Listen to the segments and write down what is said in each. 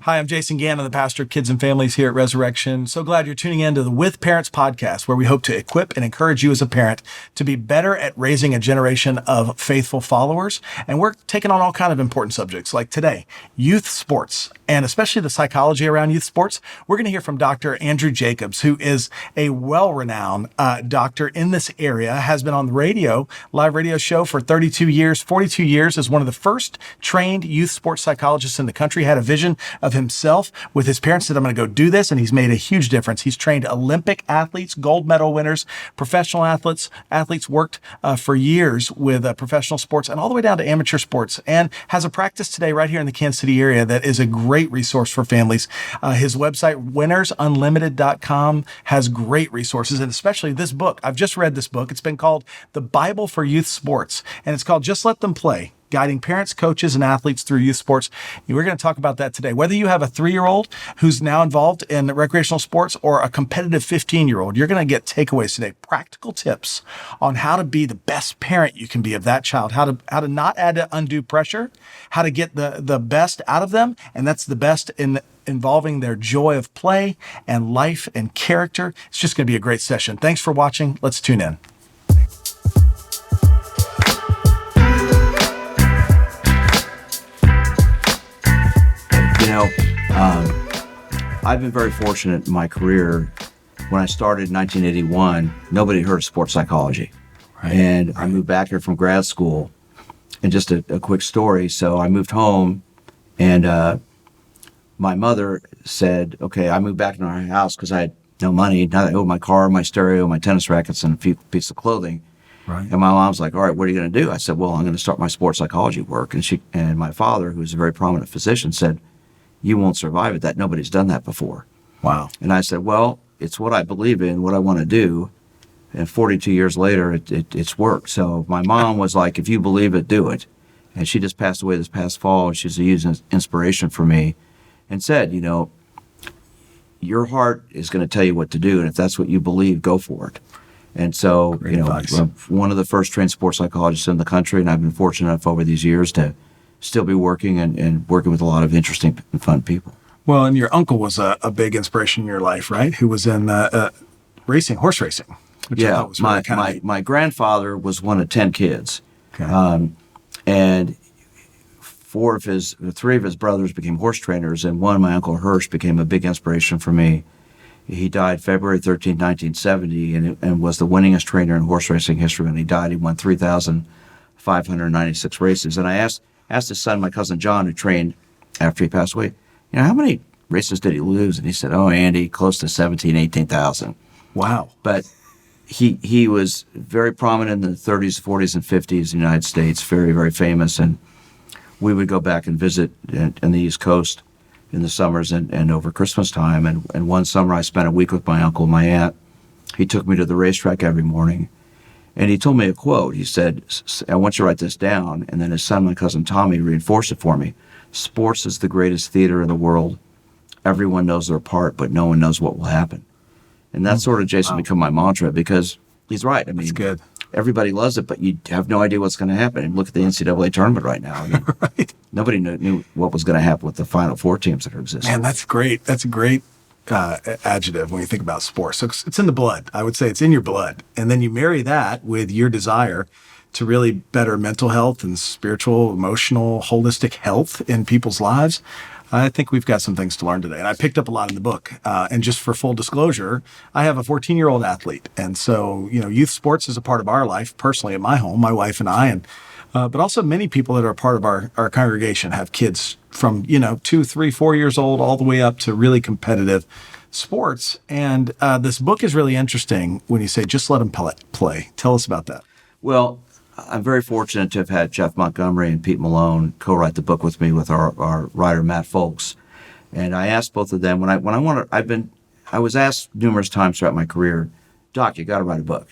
Hi, I'm Jason Gannon, the pastor of kids and families here at Resurrection. So glad you're tuning in to the With Parents podcast, where we hope to equip and encourage you as a parent to be better at raising a generation of faithful followers. And we're taking on all kinds of important subjects, like today, youth sports, and especially the psychology around youth sports. We're going to hear from Dr. Andrew Jacobs, who is a well-renowned doctor in this area, has been on the radio, live radio show for 32 years, 42 years as one of the first trained youth sports psychologists in the country, had a vision of himself with his parents, said, I'm going to go do this. And he's made a huge difference. He's trained Olympic athletes, gold medal winners, professional athletes, worked for years with professional sports and all the way down to amateur sports, and has a practice today right here in the Kansas City area that is a great resource for families. His website, winnersunlimited.com, has great resources, and especially this book. I've just read this book. It's been called The Bible for Youth Sports, and it's called Just Let Them Play, guiding parents, coaches, and athletes through youth sports. We're going to talk about that today. Whether you have a 3-year-old who's now involved in recreational sports or a competitive 15-year-old, you're going to get takeaways today, practical tips on how to be the best parent you can be of that child, how to not add undue pressure, how to get the best out of them, and that's the best in involving their joy of play and life and character. It's just going to be a great session. Thanks for watching. Let's tune in. I've been very fortunate in my career. When I started in 1981, nobody heard of sports psychology. Right. And I moved back here from grad school. And just a quick story. So I moved home, and my mother said, okay, I moved back into our house because I had no money. Now I owed my car, my stereo, my tennis rackets, and a few pieces of clothing. Right. And my mom's like, all right, what are you going to do? I said, well, I'm going to start my sports psychology work. And my father, who's a very prominent physician, said, you won't survive at that. Nobody's done that before. Wow. And I said, well, it's what I believe in, what I want to do. And 42 years later, it's worked. So my mom was like, if you believe it, do it. And she just passed away this past fall, and she's a huge inspiration for me, and said, your heart is going to tell you what to do. And if that's what you believe, go for it. And so, Great advice. I'm one of the first trained sports psychologists in the country, and I've been fortunate enough over these years to still be working and working with a lot of interesting and fun people. Well, and your uncle was a big inspiration in your life, right? Who was in racing, horse racing. Which I thought was really my grandfather was one of 10 kids. Okay. And 3 of his brothers became horse trainers, and one, my Uncle Hirsch, became a big inspiration for me. He died February 13, 1970, and was the winningest trainer in horse racing history. When he died, he won 3,596 races. And I asked his son, my cousin John, who trained after he passed away, how many races did he lose? And he said, oh, Andy, close to 17,000, 18,000. Wow. But he was very prominent in the 30s, 40s, and 50s in the United States, very, very famous. And we would go back and visit in the East Coast in the summers and over Christmas time. And one summer I spent a week with my uncle and my aunt. He took me to the racetrack every morning. And he told me a quote. He said, I want you to write this down. And then his son, my cousin Tommy, reinforced it for me. Sports is the greatest theater in the world. Everyone knows their part, but no one knows what will happen. And that's sort of, Jason, become my mantra, because he's right. I mean, that's good. Everybody loves it, but you have no idea what's going to happen. And look at the NCAA tournament right now. I mean, Right. Nobody knew what was going to happen with the Final Four teams that are existing. Man, that's great. That's a great adjective when you think about sports. So it's in the blood. I would say it's in your blood. And then you marry that with your desire to really better mental health and spiritual, emotional, holistic health in people's lives. I think we've got some things to learn today. And I picked up a lot in the book. And just for full disclosure, I have a 14-year-old athlete. And so, youth sports is a part of our life, personally at my home, my wife and I, and but also many people that are a part of our congregation have kids from, 2, 3, 4 years old all the way up to really competitive sports. And this book is really interesting when you say, just let them play. Tell us about that. Well, I'm very fortunate to have had Jeff Montgomery and Pete Malone co-write the book with me with our writer, Matt Folks. And I asked both of them I was asked numerous times throughout my career, Doc, you got to write a book.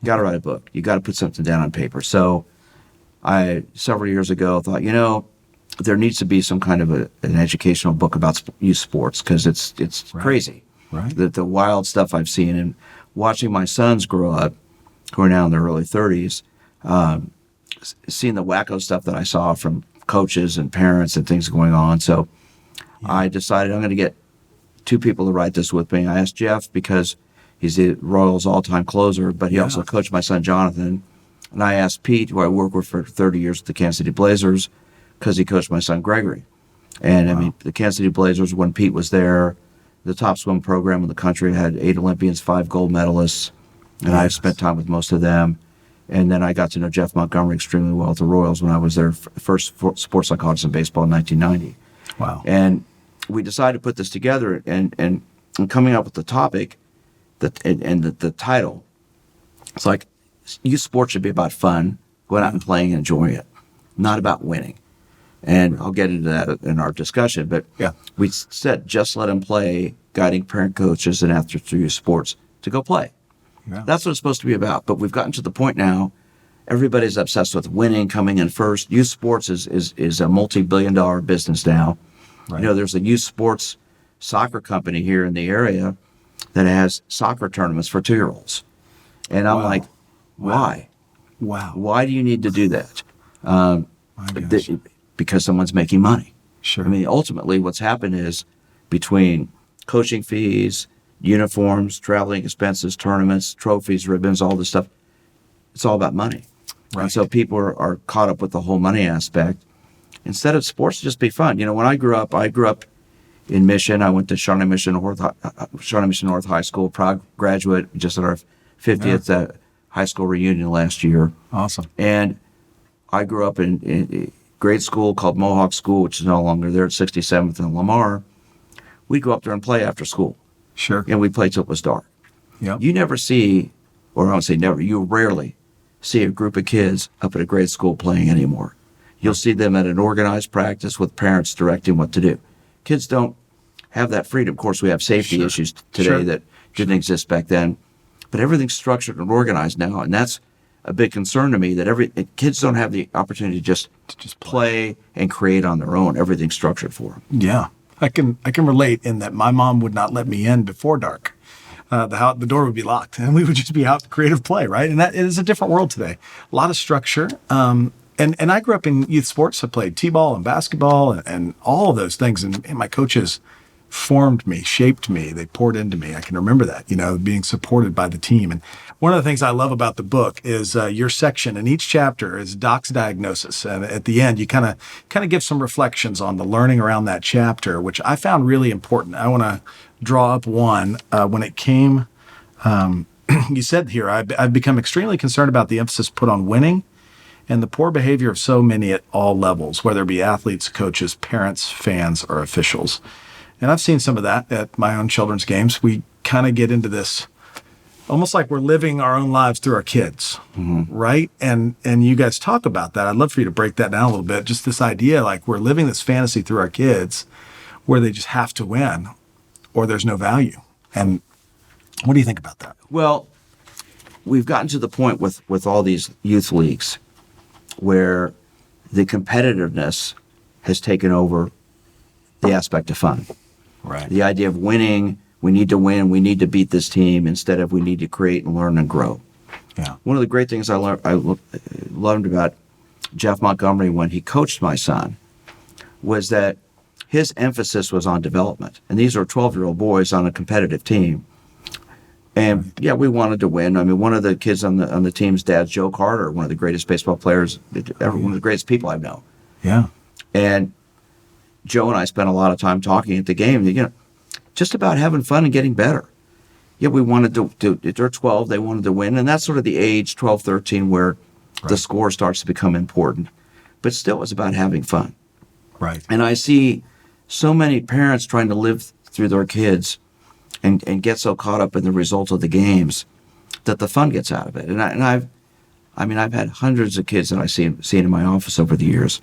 You got to write a book. You got to put something down on paper. So I, several years ago, thought, there needs to be some kind of an educational book about youth sports, because it's right. Crazy. Right. The wild stuff I've seen, and watching my sons grow up, who are now in their early 30s, seeing the wacko stuff that I saw from coaches and parents and things going on. So I decided I'm going to get two people to write this with me. I asked Jeff because he's the Royals all-time closer, but he also coached my son Jonathan. And I asked Pete, who I worked with for 30 years at the Kansas City Blazers, because he coached my son Gregory. And I mean, the Kansas City Blazers, when Pete was there, the top swim program in the country, had 8 Olympians, 5 gold medalists, and I spent time with most of them. And then I got to know Jeff Montgomery extremely well at the Royals when I was their first sports psychologist in baseball in 1990. Wow. And we decided to put this together, and coming up with the topic and the title, it's like, youth sports should be about fun, going out and playing and enjoying it, not about winning. And I'll get into that in our discussion, but we said just let them play, guiding parent coaches and athletes through youth sports to go play. Yeah. That's what it's supposed to be about. But we've gotten to the point now, everybody's obsessed with winning, coming in first. Youth sports is a multi-billion-dollar business now. Right. You know, there's a youth sports soccer company here in the area that has soccer tournaments for 2-year-olds. And I'm like, why? Wow. Why do you need to do that? Because someone's making money. Sure. I mean, ultimately what's happened is between coaching fees, uniforms, traveling expenses, tournaments, trophies, ribbons, all this stuff, it's all about money. Right. And so people are caught up with the whole money aspect. Instead of sports just be fun. You know, when I grew up in Mission. I went to Shawnee Mission North High School, proud graduate, just at our 50th high school reunion last year. Awesome. And I grew up in grade school called Mohawk School, which is no longer there, at 67th and Lamar. We'd go up there and play after school. Sure. And we'd play till it was dark. Yep. You never see, or I don't say never, you rarely see a group of kids up at a grade school playing anymore. You'll see them at an organized practice with parents directing what to do. Kids don't have that freedom. Of course, we have safety issues today that didn't exist back then. But everything's structured and organized now, and that's a big concern to me, that kids don't have the opportunity to just play and create on their own. Everything's structured for them. Yeah. I can relate in that my mom would not let me in before dark. The door would be locked, and we would just be out to creative play, right? And that it is a different world today. A lot of structure. And I grew up in youth sports. I played t-ball and basketball and all of those things. And my coaches formed me, shaped me. They poured into me. I can remember that, being supported by the team. And one of the things I love about the book is your section, and each chapter is Doc's diagnosis. And at the end, you kind of give some reflections on the learning around that chapter, which I found really important. I want to draw up one. When it came, you said here, I've become extremely concerned about the emphasis put on winning and the poor behavior of so many at all levels, whether it be athletes, coaches, parents, fans, or officials. And I've seen some of that at my own children's games. We kind of get into this almost like we're living our own lives through our kids, right? And you guys talk about that. I'd love for you to break that down a little bit. Just this idea, like we're living this fantasy through our kids where they just have to win or there's no value. And what do you think about that? Well, we've gotten to the point with all these youth leagues where the competitiveness has taken over the aspect of fun. Right. The idea of winning, we need to win, we need to beat this team, instead of we need to create and learn and grow. Yeah. One of the great things I learned about Jeff Montgomery when he coached my son was that his emphasis was on development. And these are 12-year-old boys on a competitive team. And we wanted to win. I mean, one of the kids on the team's dad's Joe Carter, one of the greatest baseball players ever, one of the greatest people I've known. Yeah. And Joe and I spent a lot of time talking at the game, just about having fun and getting better. Yeah, we wanted to they're 12, they wanted to win. And that's sort of the age, 12, 13, where the score starts to become important. But still, it was about having fun. Right. And I see so many parents trying to live through their kids and get so caught up in the result of the games that the fun gets out of it. And I've had hundreds of kids that I've seen in my office over the years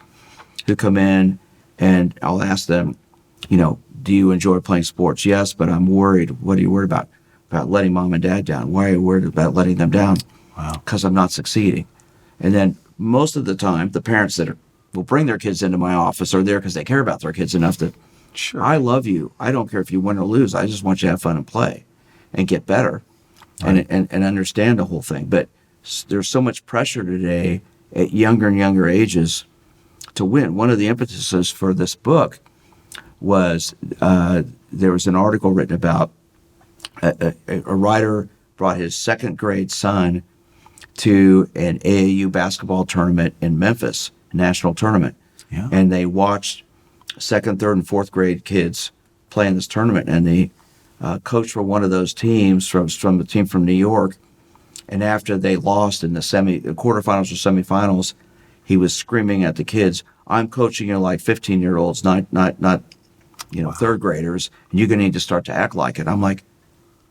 who come in, and I'll ask them, do you enjoy playing sports? Yes, but I'm worried. What are you worried about? About letting mom and dad down. Why are you worried about letting them down? Wow. Because I'm not succeeding. And then most of the time, the parents that will bring their kids into my office are there because they care about their kids enough to, I love you. I don't care if you win or lose. I just want you to have fun and play and get better and understand the whole thing. But there's so much pressure today at younger and younger ages to win. One of the impetuses for this book was there was an article written about a writer brought his second grade son to an AAU basketball tournament in Memphis, a national tournament. Yeah. And they watched second, third, and fourth grade kids play in this tournament. And the coach for one of those teams from the team from New York, and after they lost in the quarterfinals or semifinals, he was screaming at the kids, "I'm coaching you like 15-year-olds, not Wow. third graders, and you're going to need to start to act like it." I'm like,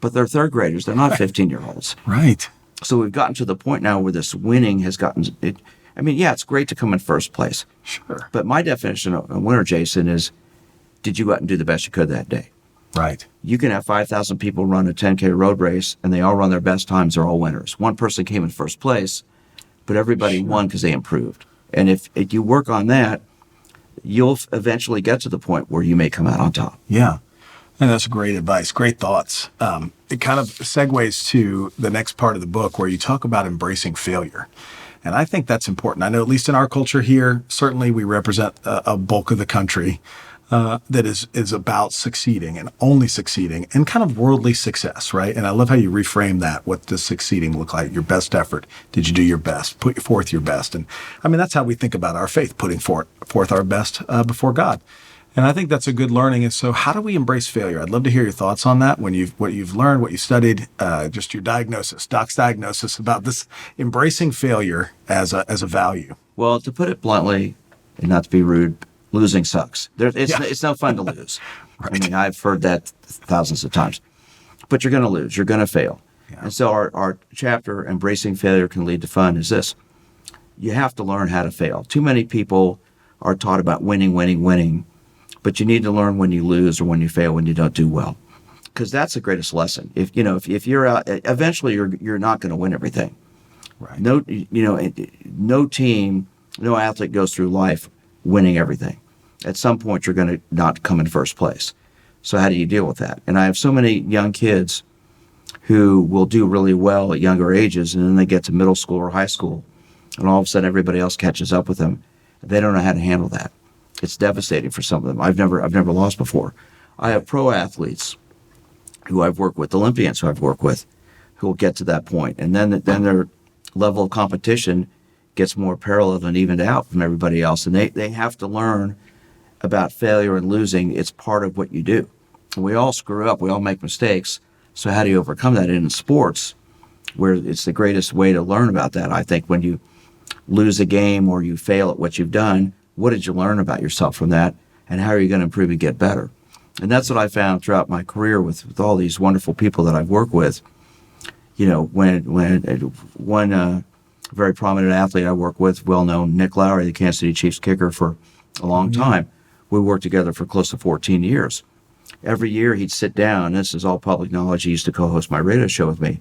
but they're third graders. They're not 15-year-olds. Right. So we've gotten to the point now where this winning has gotten it. I mean, yeah, it's great to come in first place. Sure. But my definition of a winner, Jason, is did you go out and do the best you could that day? Right. You can have 5,000 people run a 10K road race, and they all run their best times. They're all winners. One person came in first place, but everybody won because they improved. And if you work on that, you'll eventually get to the point where you may come out on top. Yeah. And that's great advice. Great thoughts. It kind of segues to the next part of the book where you talk about embracing failure. And I think that's important. I know, at least in our culture here, certainly we represent a bulk of the country that is about succeeding and only succeeding and kind of worldly success, right? And I love how you reframe that. What does succeeding look like? Your best effort. Did you do your best? Put forth your best. And I mean, that's how we think about our faith, putting forth our best before God. And I think that's a good learning. And so how do we embrace failure? I'd love to hear your thoughts on that, what you've learned, what you studied, just your diagnosis, Doc's diagnosis about this embracing failure as a value. Well, to put it bluntly, and not to be rude, losing sucks. It's no fun to lose. Right. I mean, I've heard that thousands of times. But you're going to lose. You're going to fail. Yeah. And so our chapter, Embracing Failure Can Lead to Fun, is this. You have to learn how to fail. Too many people are taught about winning, but you need to learn when you lose or when you fail, when you don't do well. Because that's the greatest lesson. If you're out, eventually you're not going to win everything. Right. No team, no athlete goes through life winning everything. At some point, you're going to not come in first place. So how do you deal with that? And I have so many young kids who will do really well at younger ages, and then they get to middle school or high school, and all of a sudden everybody else catches up with them. They don't know how to handle that. It's devastating for some of them. I've never lost before. I have pro athletes who I've worked with, Olympians who I've worked with, who will get to that point, and then their level of competition gets more parallel and evened out from everybody else, and they have to learn about failure and losing. It's part of what you do. And we all screw up. We all make mistakes. So how do you overcome that? And in sports, where it's the greatest way to learn about that, I think, when you lose a game or you fail at what you've done, what did you learn about yourself from that, and how are you going to improve and get better? And that's what I found throughout my career with all these wonderful people that I've worked with. You know, when one very prominent athlete I work with, well-known, Nick Lowry, the Kansas City Chiefs kicker for a long time, we worked together for close to 14 years. Every year he'd sit down, this is all public knowledge, he used to co-host my radio show with me.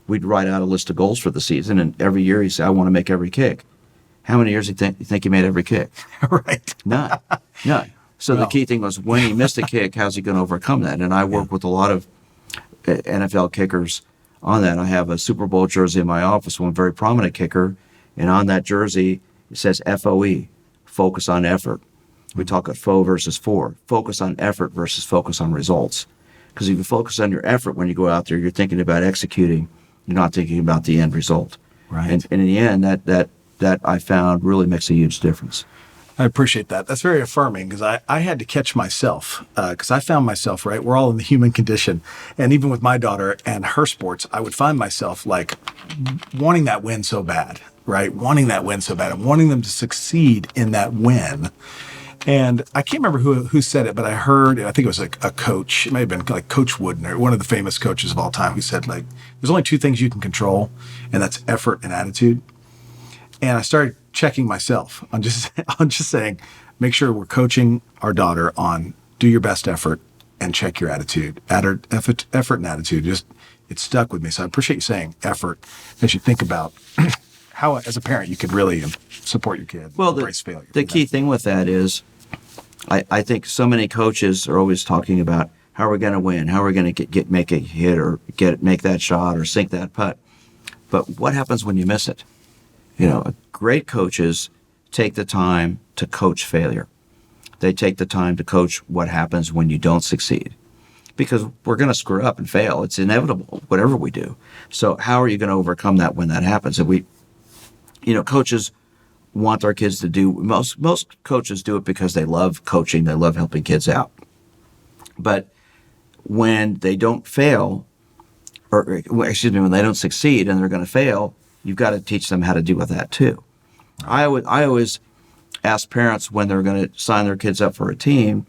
We'd write out a list of goals for the season, and every year he'd say, I want to make every kick. How many years do you think he made every kick? Right. None. So the key thing was when he missed a kick, how's he going to overcome that? And I work with a lot of NFL kickers on that. I have a Super Bowl jersey in my office, one very prominent kicker, and on that jersey it says FOE, focus on effort. We talk about FO versus FOR, focus on effort versus focus on results. Because if you focus on your effort when you go out there, you're thinking about executing, you're not thinking about the end result. Right. And in the end, that I found really makes a huge difference. I appreciate that. That's very affirming, because I had to catch myself, because I found myself, right, we're all in the human condition. And even with my daughter and her sports, I would find myself like wanting that win so bad, right? Wanting that win so bad and wanting them to succeed in that win. And I can't remember who said it, but I heard, I think it was like a coach, it might have been like Coach Wooden, or one of the famous coaches of all time, who said, like, there's only two things you can control, and that's effort and attitude. And I started checking myself on just saying, make sure we're coaching our daughter on do your best effort and check your attitude. Effort and attitude. It stuck with me. So I appreciate you saying effort as you think about how, as a parent, you could really support your kid. Well, embrace failure. The key thing with that is, I think so many coaches are always talking about how are we going to win, how are we going to make a hit or make that shot or sink that putt. But what happens when you miss it? You know, great coaches take the time to coach failure. they take the time to coach what happens when you don't succeed. Because we're going to screw up and fail. It's inevitable, whatever we do. So how are you going to overcome that when that happens? And coaches want our kids to do, most coaches do it because they love coaching, they love helping kids out. But when they don't fail, when they don't succeed and they're going to fail, you've got to teach them how to deal with that too. I always ask parents when they're going to sign their kids up for a team,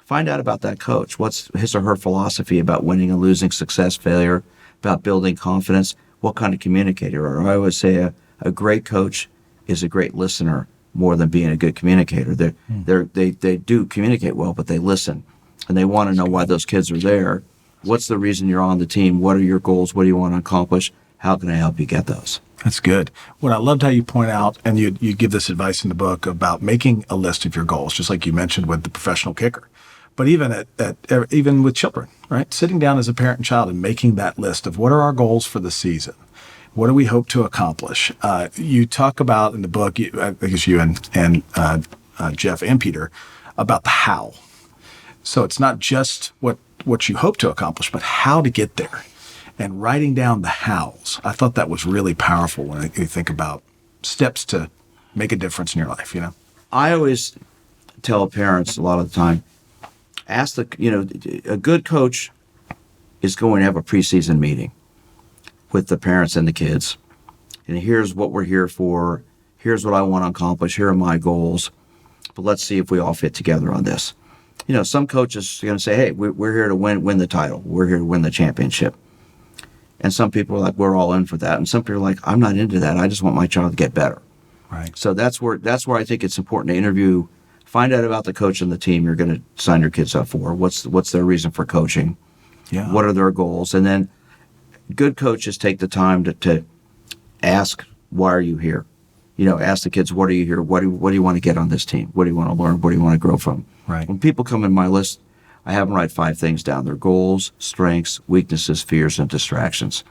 find out about that coach. What's his or her philosophy about winning and losing, success, failure, about building confidence, what kind of communicator. Or I always say a great coach is a great listener more than being a good communicator. They do communicate well, but they listen. And they want to know why those kids are there. What's the reason you're on the team? What are your goals? What do you want to accomplish? How can I help you get those? That's good. Well, I loved how you point out, and you give this advice in the book about making a list of your goals, just like you mentioned with the professional kicker. But even even with children, right? Sitting down as a parent and child and making that list of what are our goals for the season? What do we hope to accomplish? You talk about in the book, I think it's you and Jeff and Peter, about the how. So it's not just what you hope to accomplish, but how to get there. And writing down the hows. I thought that was really powerful when you think about steps to make a difference in your life, I always tell parents a lot of the time, a good coach is going to have a preseason meeting with the parents and the kids. And here's what we're here for. Here's what I want to accomplish. Here are my goals. But let's see if we all fit together on this. Some coaches are going to say, hey, we're here to win the title. We're here to win the championship. And some people are like, we're all in for that. And some people are like, I'm not into that. I just want my child to get better. Right. So that's where I think it's important to interview, find out about the coach and the team you're going to sign your kids up for. What's their reason for coaching? Yeah. What are their goals? And then good coaches take the time to ask, why are you here? Ask the kids, what are you here? What do you want to get on this team? What do you want to learn? What do you want to grow from? Right. When people come in my list, I have them write 5 things down: their goals, strengths, weaknesses, fears, and distractions.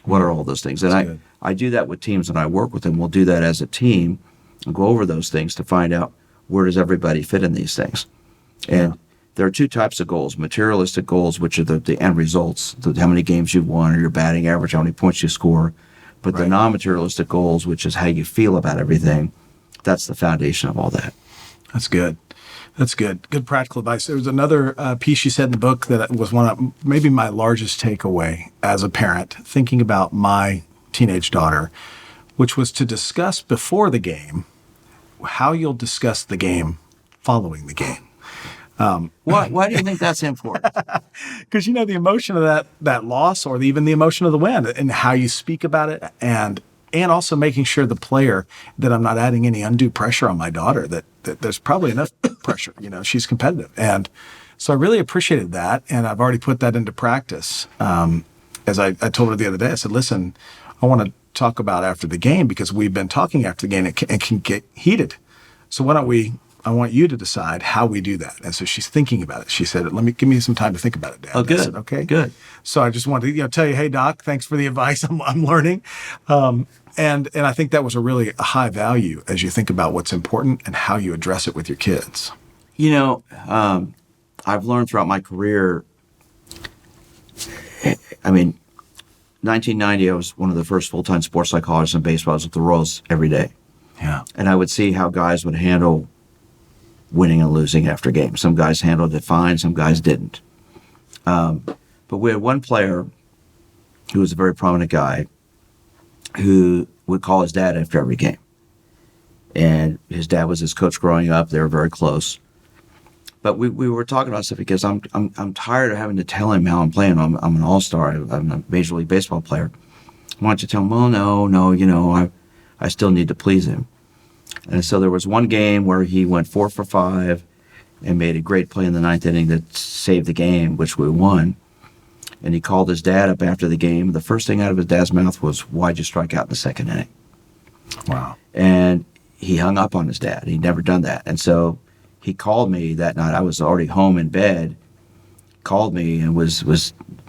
What are all those things? And I do that with teams, and I work with them. We'll do that as a team and go over those things to find out where does everybody fit in these things. And there are 2 types of goals: materialistic goals, which are the end results, how many games you've won, or your batting average, how many points you score. But the non-materialistic goals, which is how you feel about everything, that's the foundation of all that. That's good. That's good. Good practical advice. There was another piece you said in the book that was one of maybe my largest takeaway as a parent, thinking about my teenage daughter, which was to discuss before the game how you'll discuss the game following the game. Why do you think that's important? Because the emotion of that loss, or even the emotion of the win, and how you speak about it, and also making sure the player that I'm not adding any undue pressure on my daughter, that there's probably enough pressure. She's competitive. And so I really appreciated that. And I've already put that into practice. As I told her the other day, I said, listen, I want to talk about after the game, because we've been talking after the game and it can get heated. So why don't I want you to decide how we do that. And so she's thinking about it. She said, give me some time to think about it, Dad. Oh, good. I said, okay. Good. So I just wanted to tell you, hey, Doc, thanks for the advice. I'm learning. And I think that was a high value as you think about what's important and how you address it with your kids. I've learned throughout my career, 1990, I was one of the first full-time sports psychologists in baseball. I was at the Royals every day. Yeah. And I would see how guys would handle winning and losing after games. Some guys handled it fine, some guys didn't. But we had one player who was a very prominent guy who would call his dad after every game. And his dad was his coach growing up. They were very close. But we were talking about stuff because I'm tired of having to tell him how I'm playing. I'm an all-star. I'm a Major League Baseball player. I want you to tell him, well, no, I still need to please him. And so there was one game where he went 4 for 5 and made a great play in the 9th inning that saved the game, which we won. And he called his dad up after the game. The first thing out of his dad's mouth was, why'd you strike out in the 2nd inning? Wow. And he hung up on his dad. He'd never done that. And so he called me that night. I was already home in bed, called me and was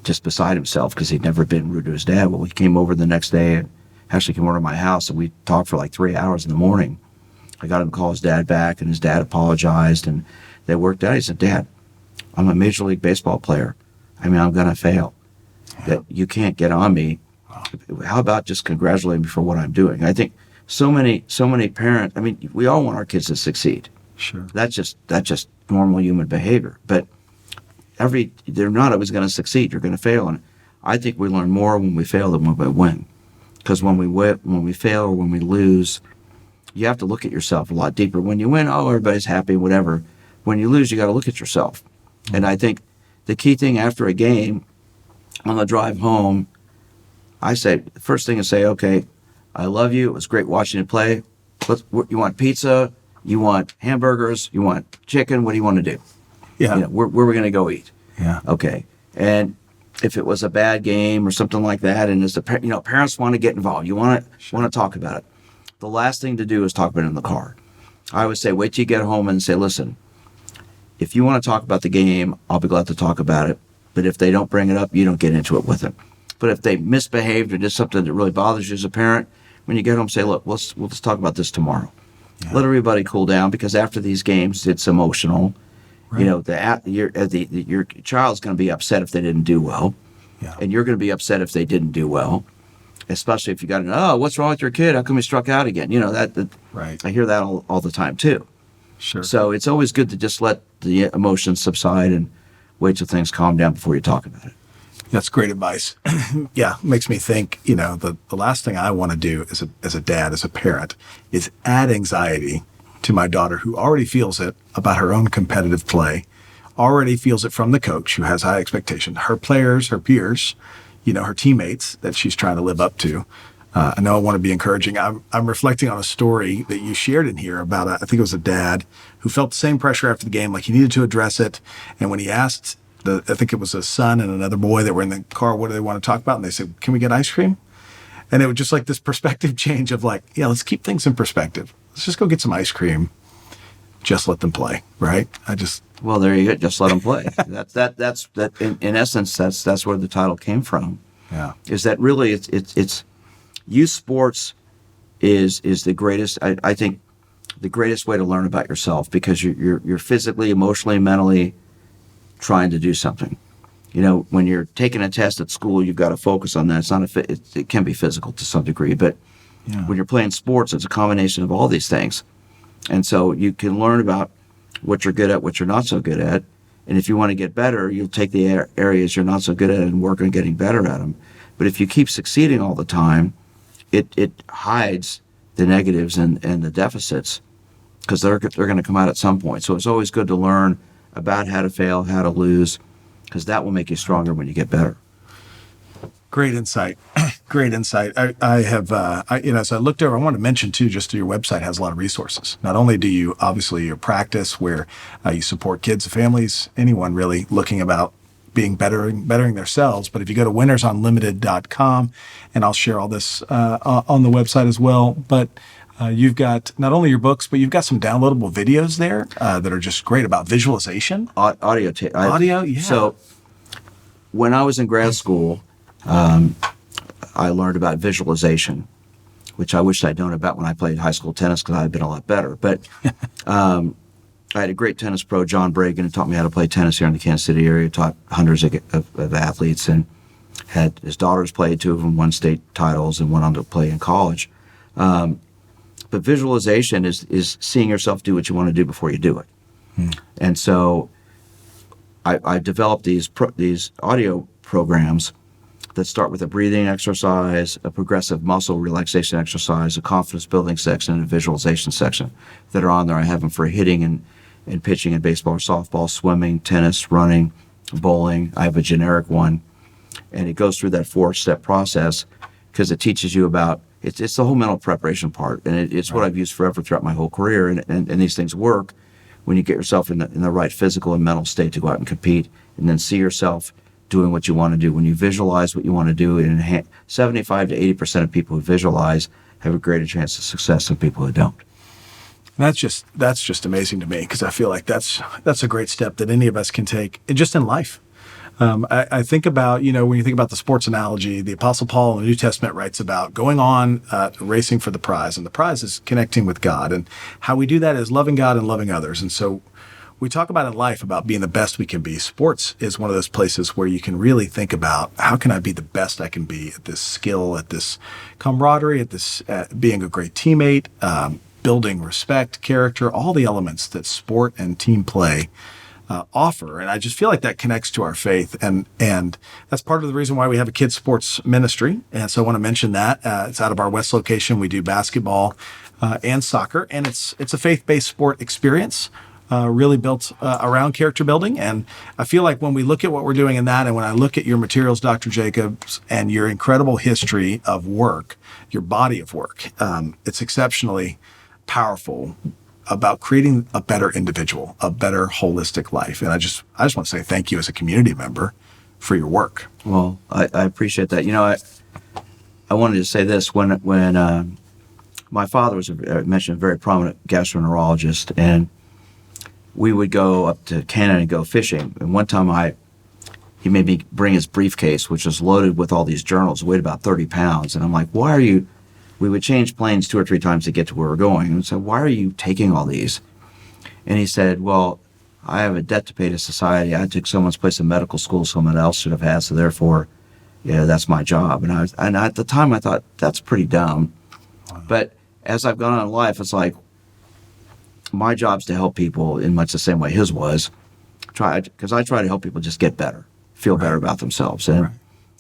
just beside himself because he'd never been rude to his dad. Well, he came over the next day and actually came over to my house, and we talked for like 3 hours in the morning. I got him to call his dad back, and his dad apologized, and that worked out. He said, Dad, I'm a Major League Baseball player. I mean, I'm going to fail. Yeah. That you can't get on me. Wow. How about just congratulating me for what I'm doing? I think so many parents, I mean, we all want our kids to succeed. Sure. That's just normal human behavior. But they're not always going to succeed. You're going to fail. And I think we learn more when we fail than when we win. Because when we fail or when we lose, you have to look at yourself a lot deeper. When you win, everybody's happy, whatever. When you lose, you got to look at yourself. Mm-hmm. And I think the key thing after a game, on the drive home, the first thing is say, okay, I love you. It was great watching you play. You want pizza? You want hamburgers? You want chicken? What do you want to do? Yeah. Where are we going to go eat? Yeah. Okay. And if it was a bad game or something like that, and as parents want to get involved, you want to talk about it. The last thing to do is talk about it in the car. I would say, wait till you get home and say, listen, if you want to talk about the game, I'll be glad to talk about it. But if they don't bring it up, you don't get into it with them. But if they misbehaved or did something that really bothers you as a parent, when you get home, say, look, we'll just talk about this tomorrow. Yeah. Let everybody cool down, because after these games, it's emotional. Right. Your child's going to be upset if they didn't do well. Yeah. And you're going to be upset if they didn't do well, especially if you got what's wrong with your kid? How come he struck out again? Right. I hear that all the time too. Sure. So it's always good to just let the emotions subside and wait till things calm down before you talk about it. That's great advice. Yeah, makes me think, the last thing I want to do as a dad, as a parent, is add anxiety to my daughter, who already feels it about her own competitive play, already feels it from the coach, who has high expectations, her players, her peers, her teammates that she's trying to live up to. I know I want to be encouraging. I'm reflecting on a story that you shared in here about, I think it was a dad who felt the same pressure after the game, like he needed to address it. And when he asked, I think it was a son and another boy that were in the car, what do they want to talk about? And they said, can we get ice cream? And it was just like this perspective change of like, yeah, let's keep things in perspective. Let's just go get some ice cream. Just let them play, right? Well, there you go. Just let them play. That's in essence, that's where the title came from. Yeah. Is that really it's youth sports is the greatest, I think, the greatest way to learn about yourself, because you're physically, emotionally, mentally trying to do something. When you're taking a test at school, you've got to focus on that. It's not it can be physical to some degree, but when you're playing sports, it's a combination of all these things. And so you can learn about what you're good at, what you're not so good at. And if you want to get better, you'll take the areas you're not so good at and work on getting better at them. But if you keep succeeding all the time, it hides the negatives and the deficits, because they're going to come out at some point. So it's always good to learn about how to fail, how to lose, because that will make you stronger when you get better. Great insight. Great insight. I have, as I looked over, I want to mention too, just your website has a lot of resources. Not only do you, obviously, your practice where you support kids, families, anyone really looking about bettering themselves, but if you go to winnersunlimited.com, and I'll share all this on the website as well, but you've got not only your books, but you've got some downloadable videos there that are just great about visualization. Audio, yeah. So when I was in grad school, I learned about visualization, which I wish I'd known about when I played high school tennis, because I'd been a lot better. But I had a great tennis pro, John Bragan, who taught me how to play tennis here in the Kansas City area, taught hundreds of athletes, and had his daughters play. 2 of them won state titles and went on to play in college. But visualization is seeing yourself do what you want to do before you do it. And so I developed these audio programs that start with a breathing exercise, a progressive muscle relaxation exercise, a confidence building section, and a visualization section that are on there. I have them for hitting and pitching in baseball or softball, swimming, tennis, running, bowling. I have a generic one. And it goes through that 4-step process, because it teaches you about, it's the whole mental preparation part. And it's what I've used forever throughout my whole career. And these things work when you get yourself in the right physical and mental state to go out and compete, and then see yourself doing what you want to do. When you visualize what you want to do, and 75 to 80% of people who visualize have a greater chance of success than people who don't. That's just amazing to me, because I feel like that's a great step that any of us can take, just in life. I think about, when you think about the sports analogy, the Apostle Paul in the New Testament writes about going on, racing for the prize, and the prize is connecting with God, and how we do that is loving God and loving others. And so we talk about in life about being the best we can be. Sports is one of those places where you can really think about how can I be the best I can be at this skill, at this camaraderie, at this being a great teammate, building respect, character, all the elements that sport and team play offer. And I just feel like that connects to our faith. And that's part of the reason why we have a kids sports ministry. And so I want to mention that. It's out of our West location. We do basketball and soccer, and it's a faith-based sport experience. Really built around character building. And I feel like when we look at what we're doing in that, and when I look at your materials, Dr. Jacobs, and your incredible history of work, your body of work, it's exceptionally powerful about creating a better individual, a better holistic life. And I just want to say thank you as a community member for your work. Well, I appreciate that. I wanted to say this. When my father was, I mentioned, a very prominent gastroenterologist, and we would go up to Canada and go fishing. And one time he made me bring his briefcase, which was loaded with all these journals, weighed about 30 pounds. And I'm like, why are you, we would change planes 2 or 3 times to get to where we're going. And so why are you taking all these? And he said, well, I have a debt to pay to society. I took someone's place in medical school someone else should have had. So therefore, that's my job. And at the time I thought that's pretty dumb. Wow. But as I've gone on in life, it's like, my job's to help people in much the same way his was, because I try to help people just get better, feel better about themselves. And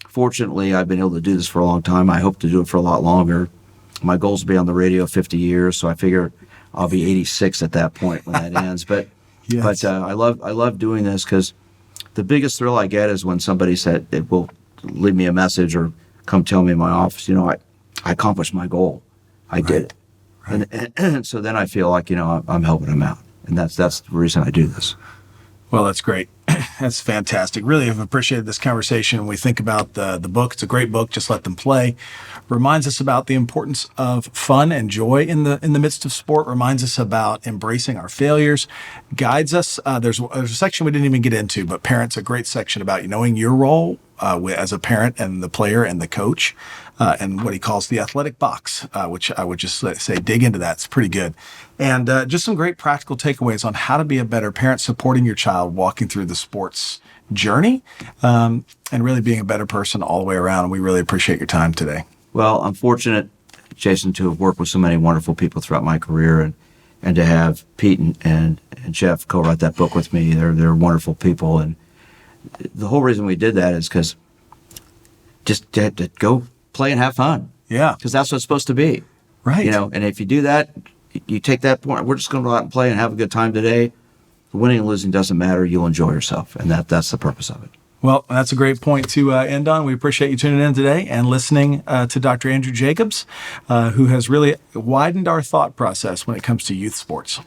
fortunately, I've been able to do this for a long time. I hope to do it for a lot longer. My goal is to be on the radio 50 years, so I figure I'll be 86 at that point when that ends. But I love doing this because the biggest thrill I get is when somebody said it will leave me a message or come tell me in my office, I accomplished my goal. I did it. Right. And so then I feel like, I'm helping them out. And that's the reason I do this. Well, that's great. That's fantastic. Really have appreciated this conversation. We think about the book. It's a great book. Just Let Them Play. Reminds us about the importance of fun and joy in the midst of sport. Reminds us about embracing our failures. Guides us. There's a section we didn't even get into, but parents, a great section about knowing your role as a parent and the player and the coach, and what he calls the athletic box, which I would just say dig into that. It's pretty good. And just some great practical takeaways on how to be a better parent, supporting your child walking through the sports journey, and really being a better person all the way around. And we really appreciate your time today. Well, I'm fortunate, Jason, to have worked with so many wonderful people throughout my career, and to have Pete and Jeff co-write that book with me. They're wonderful people. And the whole reason we did that is because just to go play and have fun. Yeah. Because that's what it's supposed to be. Right. And if you do that, you take that point, we're just going to go out and play and have a good time today. Winning and losing doesn't matter. You'll enjoy yourself. And that's the purpose of it. Well, that's a great point to end on. We appreciate you tuning in today and listening to Dr. Andrew Jacobs, who has really widened our thought process when it comes to youth sports.